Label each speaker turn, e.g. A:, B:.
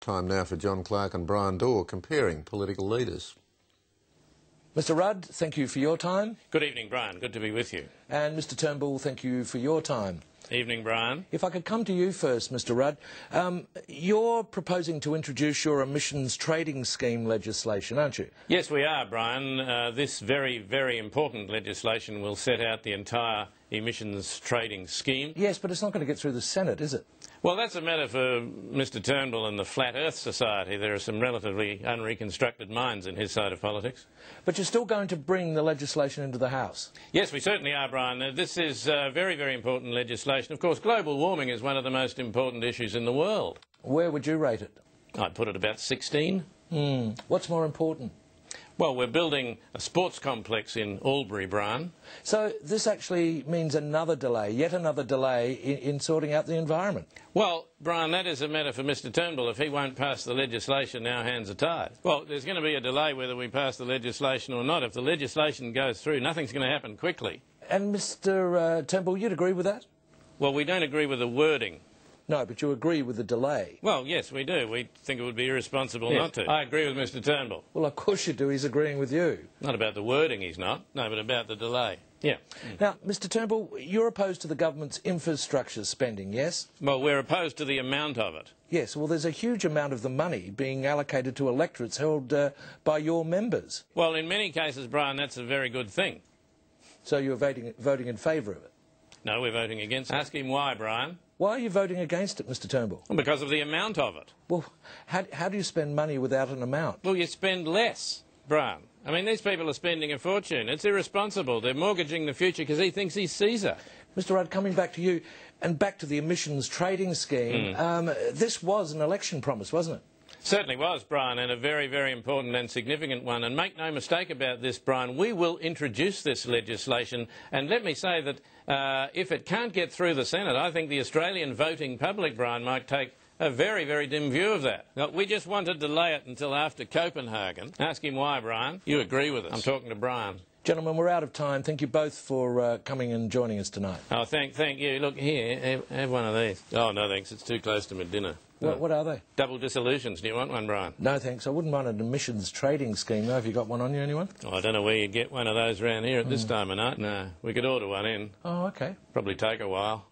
A: Time now for John Clarke and Bryan Dawe comparing political leaders.
B: Mr Rudd, thank you for your time.
C: Good evening, Brian. Good to be with you.
B: And Mr Turnbull, thank you for your time.
C: Evening, Brian.
B: If I could come to you first, Mr Rudd. You're proposing to introduce your emissions trading scheme legislation, aren't you?
C: Yes, we are, Brian. This very, very important legislation will set out the entire emissions trading scheme.
B: Yes, but it's not going to get through the Senate, is it?
C: Well, that's a matter for Mr Turnbull and the Flat Earth Society. There are some relatively unreconstructed minds in his side of politics.
B: But you're still going to bring the legislation into the House?
C: Yes, we certainly are, Brian. This is very, very important legislation. Of course, global warming is one of the most important issues in the world.
B: Where would you rate it?
C: I'd put it about 16.
B: What's more important?
C: Well, we're building a sports complex in Albury, Brian.
B: So this actually means another delay, yet another delay in sorting out the environment.
C: Well, Brian, that is a matter for Mr Turnbull. If he won't pass the legislation, our hands are tied. Well, there's going to be a delay whether we pass the legislation or not. If the legislation goes through, nothing's going to happen quickly.
B: And Mr Turnbull, you'd agree with that?
C: Well, we don't agree with the wording.
B: No, but you agree with the delay.
C: Well, yes, we do. We think it would be irresponsible not to. I agree with Mr Turnbull.
B: Well, of course you do. He's agreeing with you.
C: Not about the wording, he's not. No, but about the delay. Yeah.
B: Now, Mr Turnbull, you're opposed to the government's infrastructure spending, yes?
C: Well, we're opposed to the amount of it.
B: Yes, well, there's a huge amount of the money being allocated to electorates held by your members.
C: Well, in many cases, Brian, that's a very good thing.
B: So you're voting in favour of it?
C: No, we're voting against it. Ask him why, Brian.
B: Why are you voting against it, Mr Turnbull?
C: Well, because of the amount of it.
B: Well, how do you spend money without an amount?
C: Well, you spend less, Brian. I mean, these people are spending a fortune. It's irresponsible. They're mortgaging the future because he thinks he's Caesar.
B: Mr Rudd, coming back to you, and back to the emissions trading scheme, this was an election promise, wasn't it?
C: Certainly was, Brian, and a very, very important and significant one. And make no mistake about this, Brian, we will introduce this legislation. And let me say that if it can't get through the Senate, I think the Australian voting public, Brian, might take a very, very dim view of that. Now, we just want to delay it until after Copenhagen. Ask him why, Brian. You agree with us. I'm talking to Brian.
B: Gentlemen, we're out of time. Thank you both for coming and joining us tonight.
C: Oh, thank you. Look, here, have one of these. Oh, no, thanks. It's too close to my dinner.
B: What are they?
C: Double dissolutions. Do you want one, Brian?
B: No, thanks. I wouldn't mind an emissions trading scheme, though. Have you got one on you, anyone?
C: Oh, I don't know where you'd get one of those around here at this time of night. No, we could order one in.
B: Oh, OK.
C: Probably take a while.